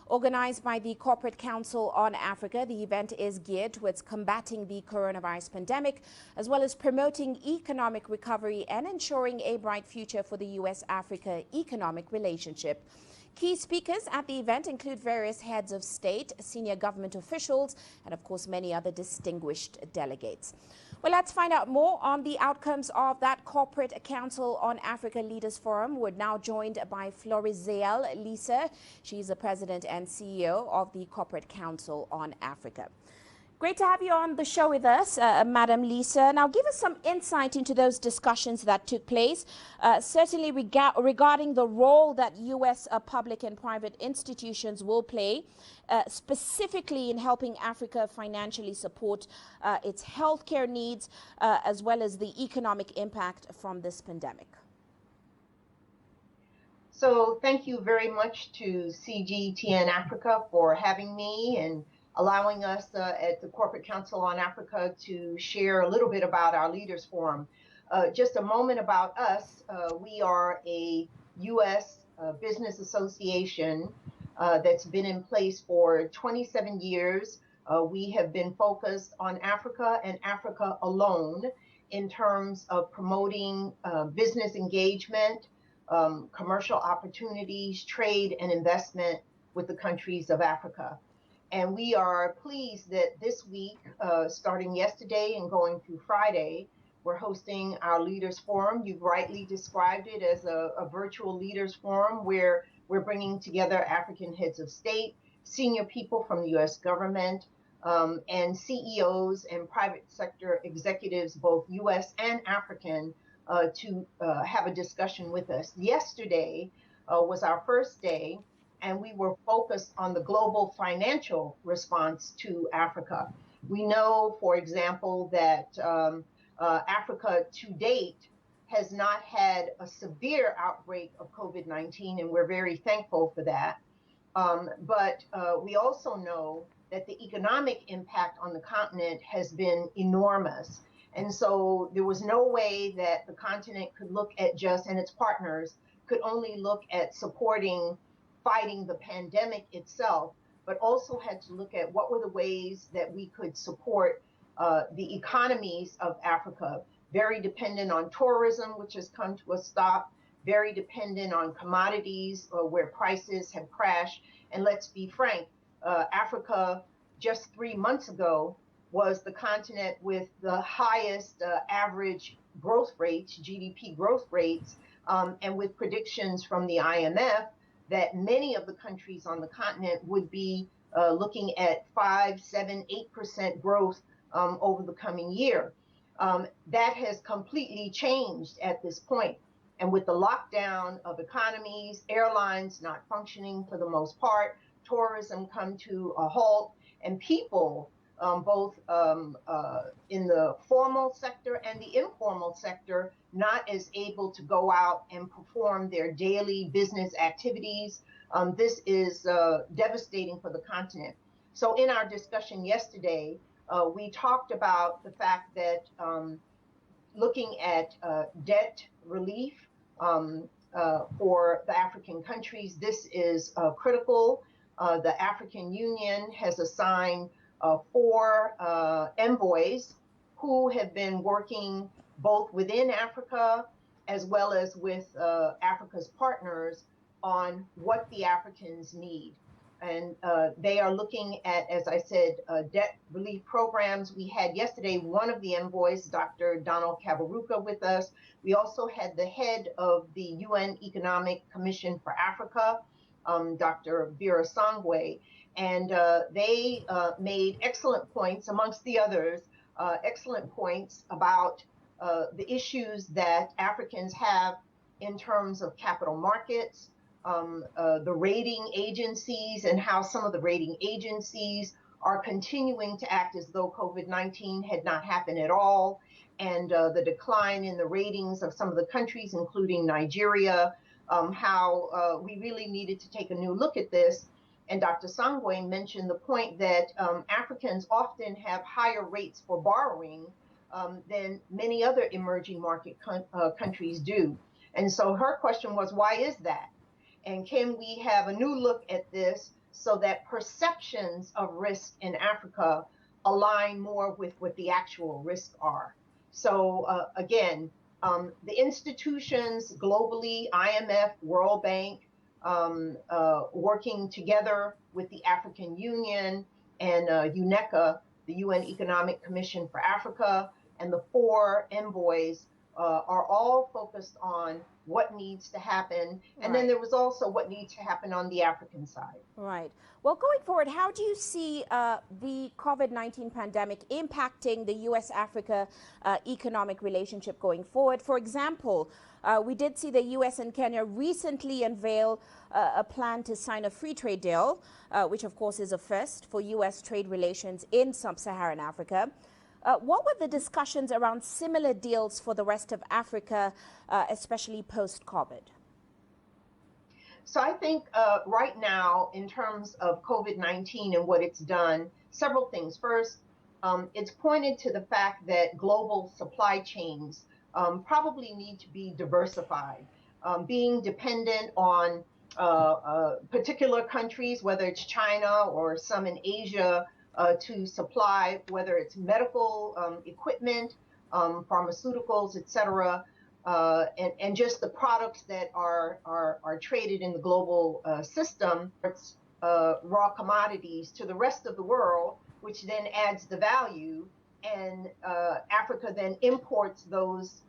Organized by the Corporate Council on Africa, the event is geared towards combating the coronavirus pandemic, as well as promoting economic recovery and ensuring a bright future for the U.S.-Africa economic relationship. Key speakers at the event include various heads of state, senior government officials, and of course many other distinguished delegates. Well, let's find out more on the outcomes of that Corporate Council on Africa Leaders Forum. We're now joined by Florizel Lisa. She's the president and CEO of the Corporate Council on Africa. Great to have you on the show with us, Madam Lisa. Now, give us some insight into those discussions that took place, certainly regarding the role that U.S. public and private institutions will play, specifically in helping Africa financially support its healthcare needs, as well as the economic impact from this pandemic. So thank you very much to CGTN Africa for having me and allowing us at the Corporate Council on Africa to share a little bit about our Leaders Forum. Just a moment about us. We are a U.S. business association that's been in place for 27 years. We have been focused on Africa and Africa alone in terms of promoting business engagement, commercial opportunities, trade and investment with the countries of Africa. And we are pleased that this week, starting yesterday and going through Friday, we're hosting our Leaders Forum. You've rightly described it as a virtual Leaders Forum where we're bringing together African heads of state, senior people from the U.S. government, and CEOs and private sector executives, both U.S. and African, to have a discussion with us. Yesterday was our first day, and we were focused on the global financial response to Africa. We know, for example, that Africa to date has not had a severe outbreak of COVID-19, and we're very thankful for that. But we also know that the economic impact on the continent has been enormous. And so there was no way that the continent could look at just, and its partners could only look at supporting fighting the pandemic itself, but also had to look at what were the ways that we could support the economies of Africa, very dependent on tourism, which has come to a stop, very dependent on commodities where prices have crashed. And let's be frank, Africa just 3 months ago was the continent with the highest average growth rates, GDP growth rates, and with predictions from the IMF that many of the countries on the continent would be looking at 5, 7, 8% growth over the coming year. That has completely changed at this point. And with the lockdown of economies, airlines not functioning for the most part, tourism come to a halt, and people, both in the formal sector and the informal sector, not as able to go out and perform their daily business activities. This is devastating for the continent. So in our discussion yesterday, we talked about the fact that looking at debt relief for the African countries, this is critical. The African Union has assigned 4 envoys who have been working both within Africa as well as with Africa's partners on what the Africans need. And they are looking at, as I said, debt relief programs. We had yesterday one of the envoys, Dr. Donald Kaberuka, with us. We also had the head of the UN Economic Commission for Africa, Dr. Vera Sangwe, and they made excellent points, amongst the others, excellent points about the issues that Africans have in terms of capital markets, the rating agencies, and how some of the rating agencies are continuing to act as though COVID-19 had not happened at all, and the decline in the ratings of some of the countries, including Nigeria, how we really needed to take a new look at this. And Dr. Sangwe mentioned the point that Africans often have higher rates for borrowing than many other emerging market countries do. And so her question was, why is that? And can we have a new look at this so that perceptions of risk in Africa align more with what the actual risks are. So again, the institutions globally, IMF, World Bank, working together with the African Union and UNECA, the UN Economic Commission for Africa, and the four envoys are all focused on what needs to happen. And then there was also what needs to happen on the African side. Right. Well, going forward, how do you see the COVID-19 pandemic impacting the U.S.-Africa economic relationship going forward? For example, we did see the U.S. and Kenya recently unveil a plan to sign a free trade deal, which of course is a first for U.S. trade relations in sub-Saharan Africa. What were the discussions around similar deals for the rest of Africa, especially post-COVID? So I think right now, in terms of COVID-19 and what it's done, several things. First, it's pointed to the fact that global supply chains probably need to be diversified. Being dependent on particular countries, whether it's China or some in Asia, to supply, whether it's medical equipment, pharmaceuticals, etc., and just the products that are traded in the global system, it's raw commodities to the rest of the world, which then adds the value, and Africa then imports those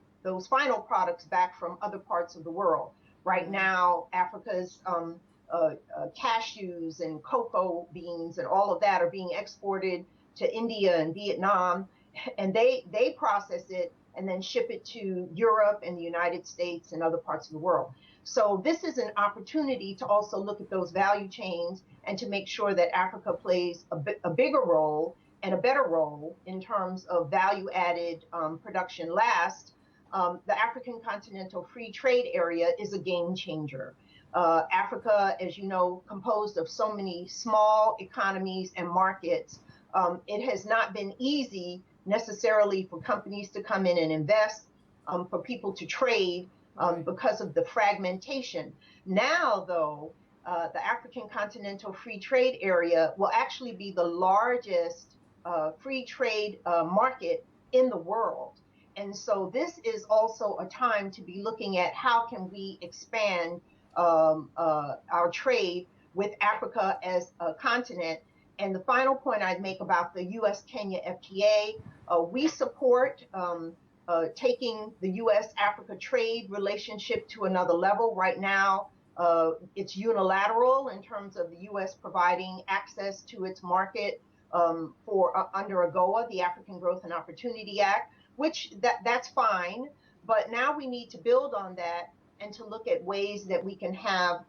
final products back from other parts of the world. Right now, Africa's cashews and cocoa beans and all of that are being exported to India and Vietnam, and they process it and then ship it to Europe and the United States and other parts of the world. So this is an opportunity to also look at those value chains and to make sure that Africa plays a bigger role and a better role in terms of value-added production. Last, the African Continental Free Trade Area is a game changer. Africa, as you know, composed of so many small economies and markets. It has not been easy necessarily for companies to come in and invest, for people to trade because of the fragmentation. Now, though, the African Continental Free Trade Area will actually be the largest free trade market in the world. And so this is also a time to be looking at how can we expand our trade with Africa as a continent. And the final point I'd make about the U.S.-Kenya FTA, we support taking the U.S.-Africa trade relationship to another level. Right now, it's unilateral in terms of the U.S. providing access to its market for under AGOA, the African Growth and Opportunity Act, which that's fine. But now we need to build on that and to look at ways that we can have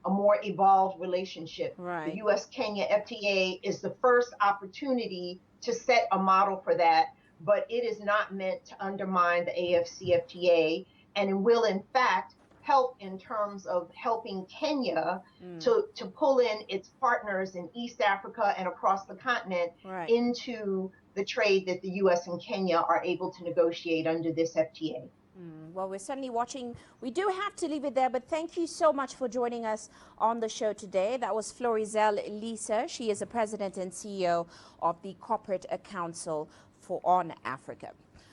a more evolved relationship. Right. The U.S.-Kenya FTA is the first opportunity to set a model for that, but it is not meant to undermine the AFCFTA, and it will in fact help in terms of helping Kenya to pull in its partners in East Africa and across the continent into the trade that the U.S. and Kenya are able to negotiate under this FTA. Well, we're certainly watching. We do have to leave it there, but thank you so much for joining us on the show today. That was Florizel Lisa. She is the president and CEO of the Corporate Council on Africa.